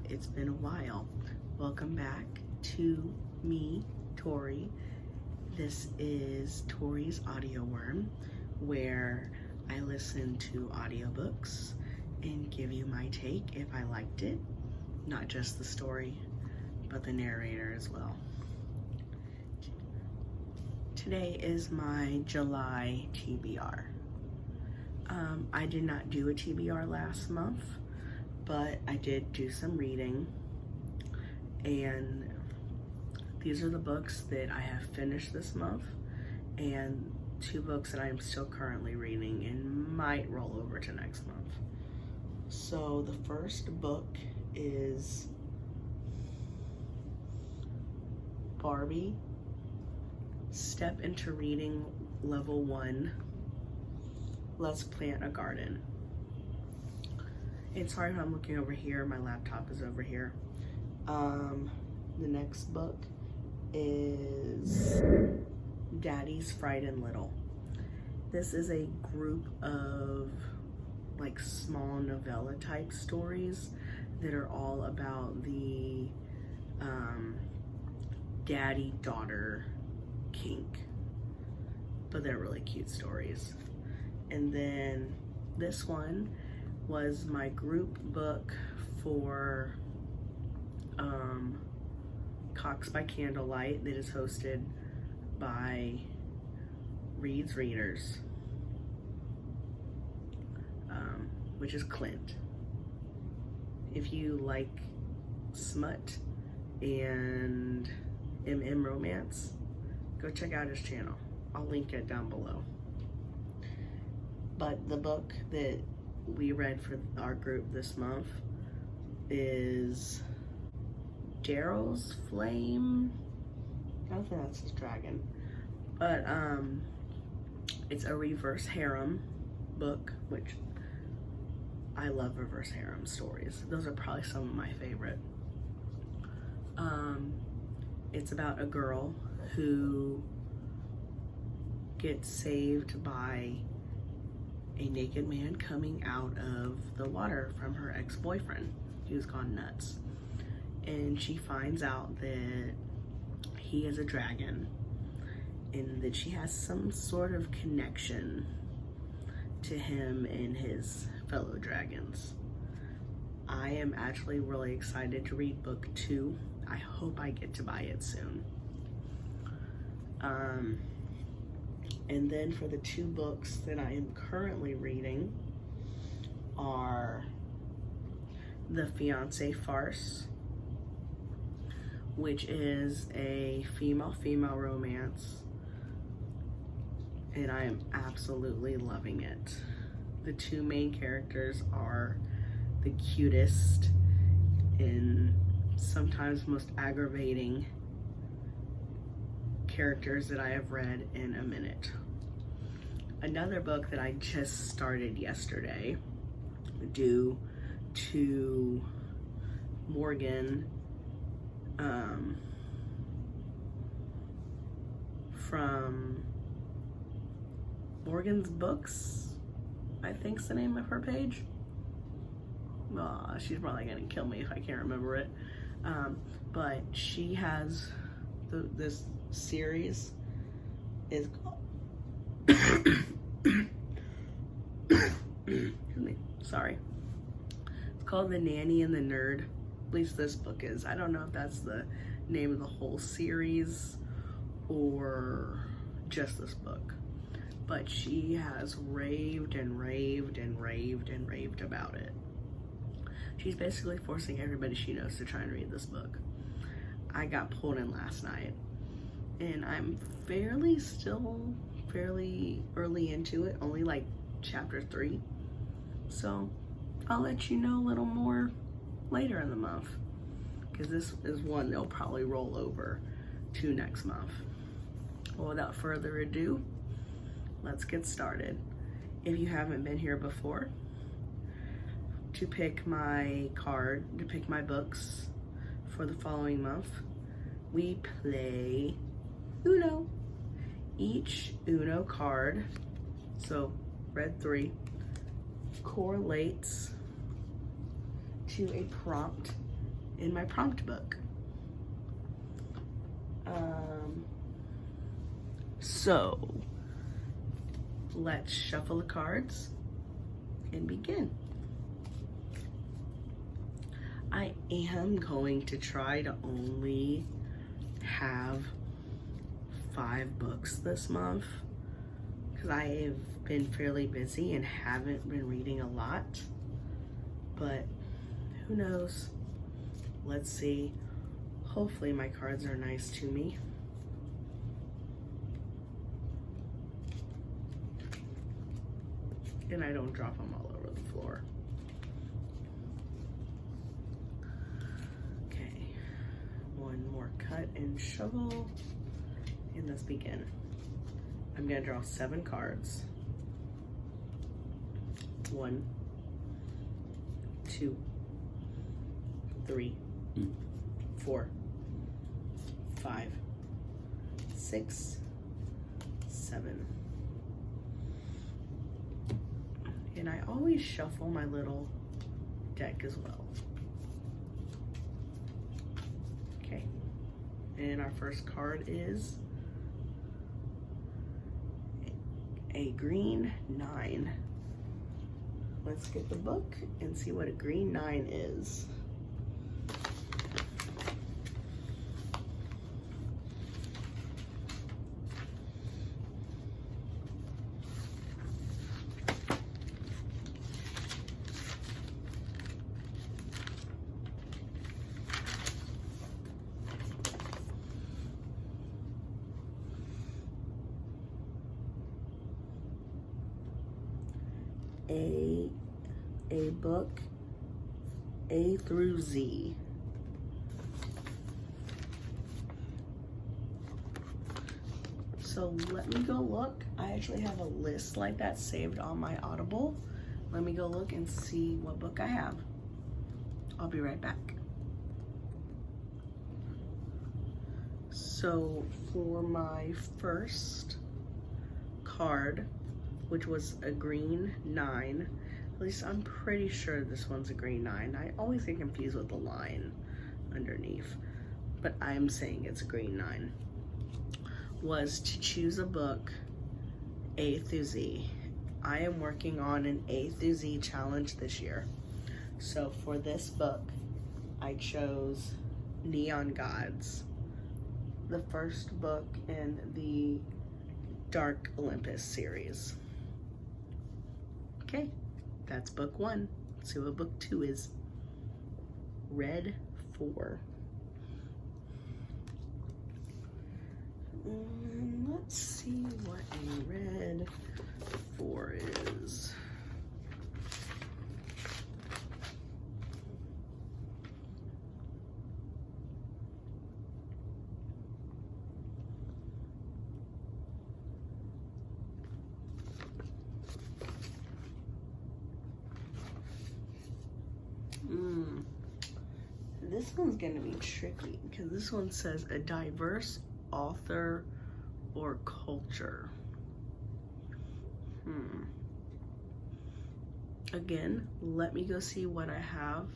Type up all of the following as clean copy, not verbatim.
It's been a while. Welcome back to me, Tori. This is Tori's Audio Worm, where I listen to audiobooks and give you my take if I liked it. Not just the story, but the narrator as well. Today is my July TBR. I did not do a TBR last month, but I did do some reading, and these are the books that I have finished this month and 2 books that I am still currently reading and might roll over to next month. So the first book is Barbie, Step into Reading Level 1, Let's Plant a Garden. And sorry if I'm looking over here, my laptop is over here. The next book is Daddy's Frightened Little. This is a group of like small novella type stories that are all about the daddy-daughter kink, but they're really cute stories. And then this one was my group book for Cox by Candlelight that is hosted by Reed's Readers, which is Clint. If you like smut and MM romance, go check out his channel. I'll link it down below. But the book that we read for our group this month is Daryl's Flame. I don't think that's his dragon, but it's a reverse harem book, which I love reverse harem stories. Those are probably some of my favorite. It's about a girl who gets saved by a naked man coming out of the water from her ex-boyfriend who's gone nuts. And she finds out that he is a dragon and that she has some sort of connection to him and his fellow dragons. I am actually really excited to read book 2. I hope I get to buy it soon. And then for the 2 books that I am currently reading are The Fiancé Farce, which is a female-female romance, and I am absolutely loving it. The 2 main characters are the cutest and sometimes most aggravating characters that I have read in a minute. Another book that I just started yesterday, due to Morgan from Morgan's Books, I think's the name of her page. She's probably gonna kill me if I can't remember it. But she has this series is called sorry. It's called The Nanny and the Nerd. At least this book is. I don't know if that's the name of the whole series or just this book. But she has raved and raved and raved and raved about it. She's basically forcing everybody she knows to try and read this book. I got pulled in last night, and I'm fairly early into it, only like chapter 3. So I'll let you know a little more later in the month, because this is one they'll probably roll over to next month. Well, without further ado, let's get started. If you haven't been here before, to pick my books for the following month, we play Uno. Each Uno card, so red 3, correlates to a prompt in my prompt book. So let's shuffle the cards and begin. I am going to try to only have 5 books this month because I have been fairly busy and haven't been reading a lot, but who knows? Let's see. Hopefully my cards are nice to me. And I don't drop them all over the floor. Okay, one more cut and shovel, and let's begin. I'm gonna draw 7 cards. 1, 2, 3, 4, 5, 6, 7. And I always shuffle my little deck as well. Okay, and our first card is a green 9. Let's get the book and see what a green 9 is. A book A through Z. So let me go look. I actually have a list like that saved on my Audible. Let me go look and see what book I have. I'll be right back. So for my first card, which was a green 9, at least I'm pretty sure this one's a green 9. I always get confused with the line underneath, but I'm saying it's a green 9. Was to choose a book A through Z. I am working on an A through Z challenge this year. So for this book, I chose Neon Gods, the first book in the Dark Olympus series. Okay, that's book 1. Let's see what book 2 is. Red 4. Let's see what a red 4 is. This one's gonna be tricky because this one says a diverse author or culture. Again, let me go see what I have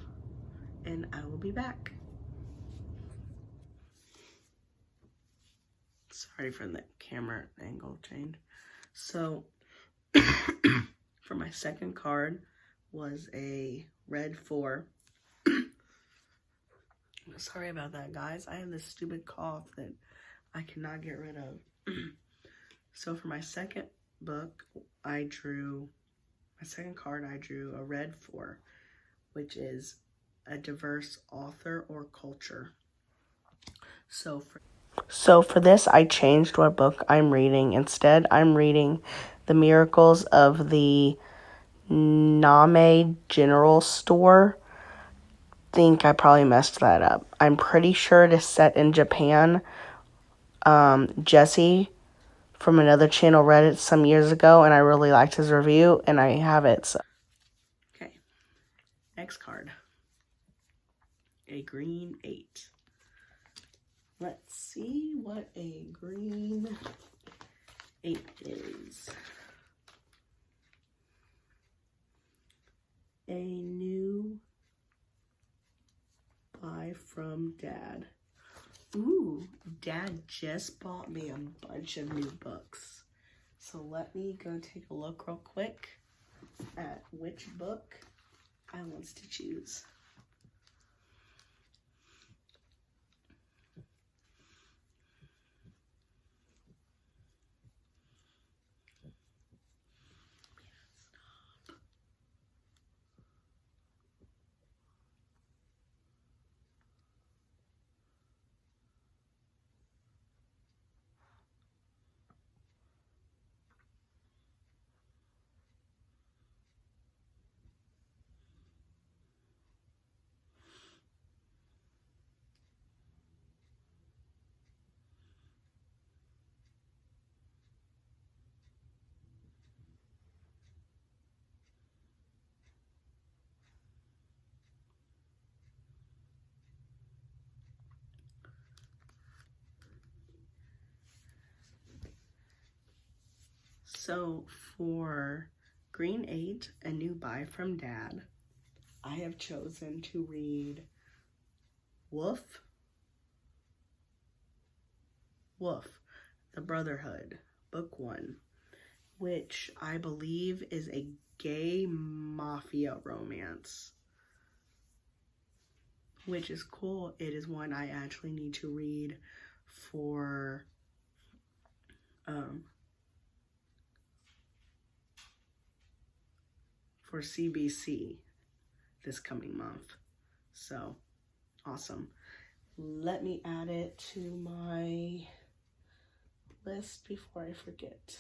and I will be back. Sorry for the camera angle change. So for my second card was a red 4. Sorry about that, guys. I have this stupid cough that I cannot get rid of. So for my second book, my second card, I drew a red 4, which is a diverse author or culture. So for this, I changed what book I'm reading. Instead, I'm reading The Miracles of the Name General Store. Think I probably messed that up. I'm pretty sure it is set in Japan. Jesse from another channel read it some years ago and I really liked his review and I have it. So. Okay, next card. A green 8. Let's see what a green 8 is. A new buy from Dad. Ooh, Dad just bought me a bunch of new books. So let me go take a look real quick at which book I want to choose. So for Green 8, a new buy from Dad, I have chosen to read Woof, The Brotherhood, Book 1, which I believe is a gay mafia romance, which is cool. It is one I actually need to read for CBC this coming month. So awesome. Let me add it to my list before I forget.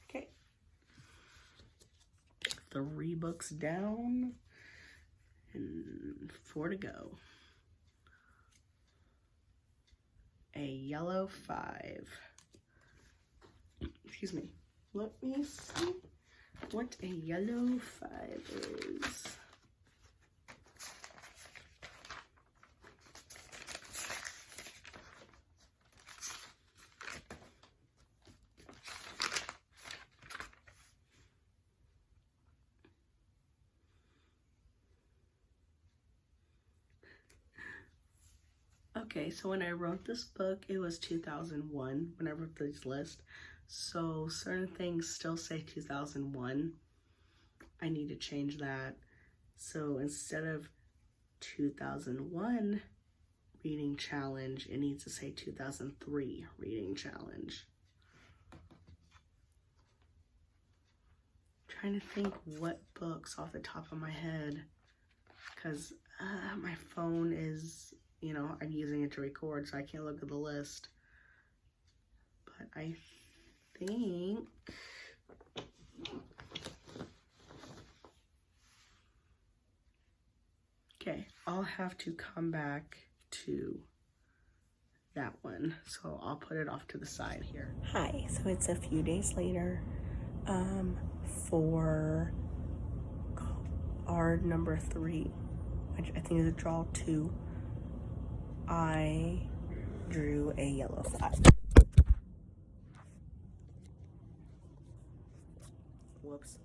Okay. 3 books down and 4 to go. A yellow 5. Excuse me. Let me see what a yellow 5 is. Okay, so when I wrote this book, it was 2001 when I wrote this list. So certain things still say 2001. I need to change that. So instead of 2001 reading challenge, it needs to say 2003 reading challenge. I'm trying to think what books off the top of my head, because my phone is, you know, I'm using it to record, so I can't look at the list. But I think okay, I'll have to come back to that one, so I'll put it off to the side here. Hi, so it's a few days later for card number 3, which I think is a draw 2. I drew a yellow 5. Whoops.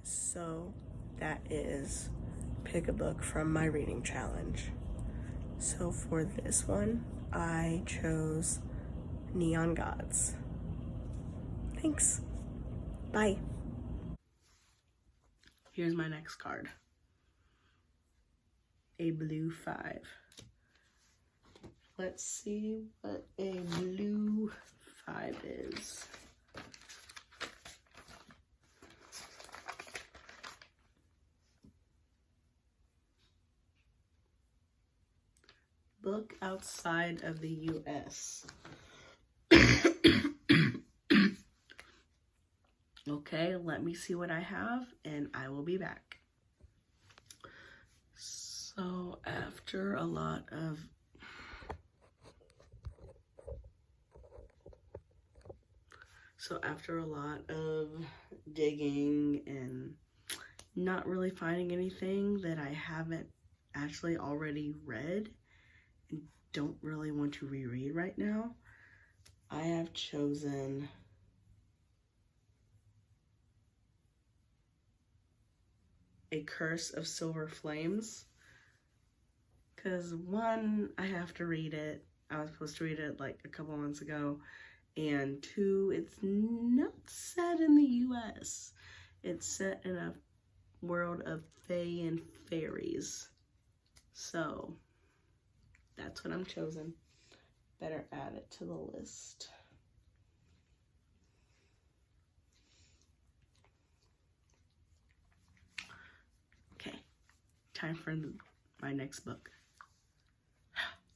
So that is pick a book from my reading challenge. So for this one, I chose Neon Gods. Thanks. Bye. Here's my next card. A blue 5. Let's see what a blue 5 is. Book outside of the US. Okay, let me see what I have and I will be back. So after a lot of digging and not really finding anything that I haven't actually already read and don't really want to reread right now, I have chosen A Curse of Silver Flames. Because one, I have to read it. I was supposed to read it like a couple months ago. And two, it's not set in the US. It's set in a world of fae and fairies. So, that's what I'm chosen. Better add it to the list. Okay, time for my next book.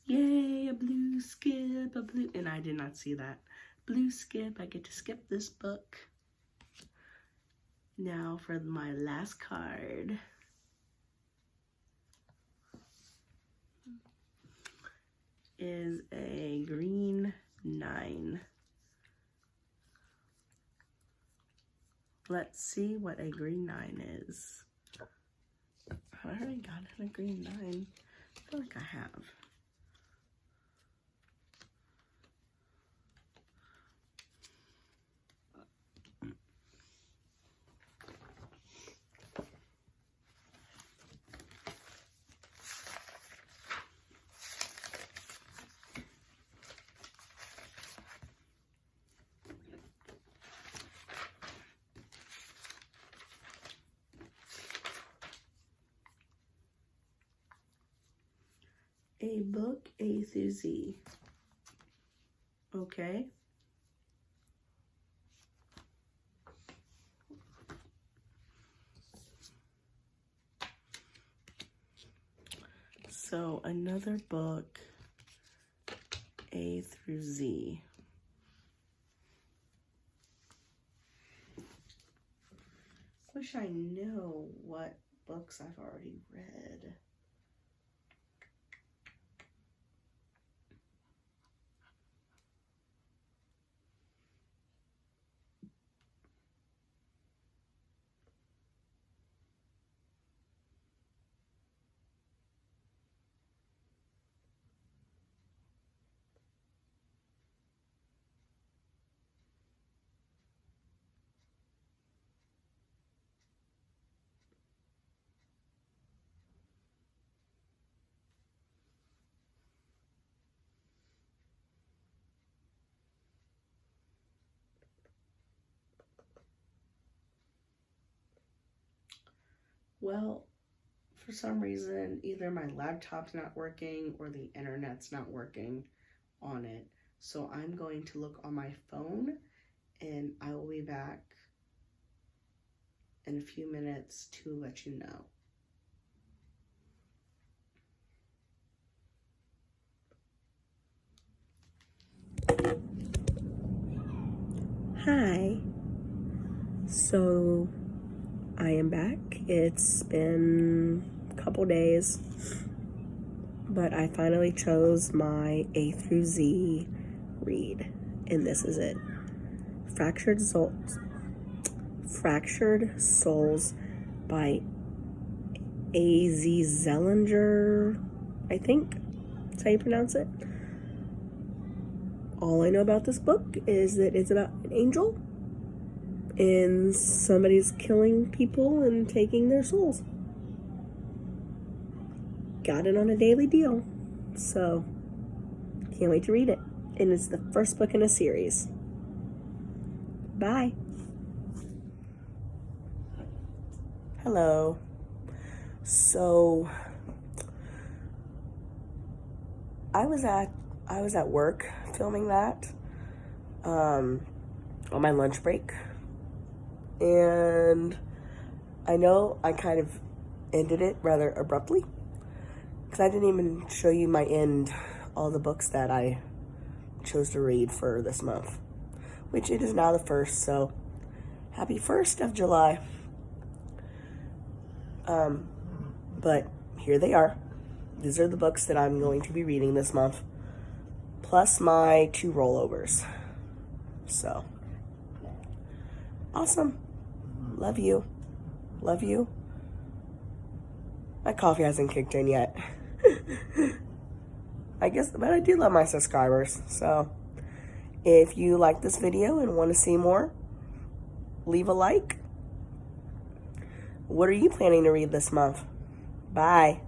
Yay, a blue skip, a blue, and I did not see that. Blue skip, I get to skip this book. Now for my last card. Is a green 9. Let's see what a green 9 is. Have I already gotten a green 9? I feel like I have. A book A through Z. Okay. So another book A through Z. Wish I knew what books I've already read. Well, for some reason, either my laptop's not working or the internet's not working on it. So I'm going to look on my phone and I will be back in a few minutes to let you know. Hi. So I am back. It's been a couple days, but I finally chose my A through Z read, and this is it. Fractured Souls by A.Z. Zellinger, I think that's how you pronounce it. All I know about this book is that it's about an angel and somebody's killing people and taking their souls. Got it on a daily deal, so can't wait to read it. And it's the first book in a series. Bye. Hello. So I was at work filming that on my lunch break. And I know I kind of ended it rather abruptly because I didn't even show you my end, all the books that I chose to read for this month, which it is now the 1st, so happy 1st of July. But here they are. These are the books that I'm going to be reading this month, plus my 2 rollovers. So, awesome. Love you. Love you. My coffee hasn't kicked in yet. I guess, but I do love my subscribers. So, if you like this video and want to see more, leave a like. What are you planning to read this month? Bye.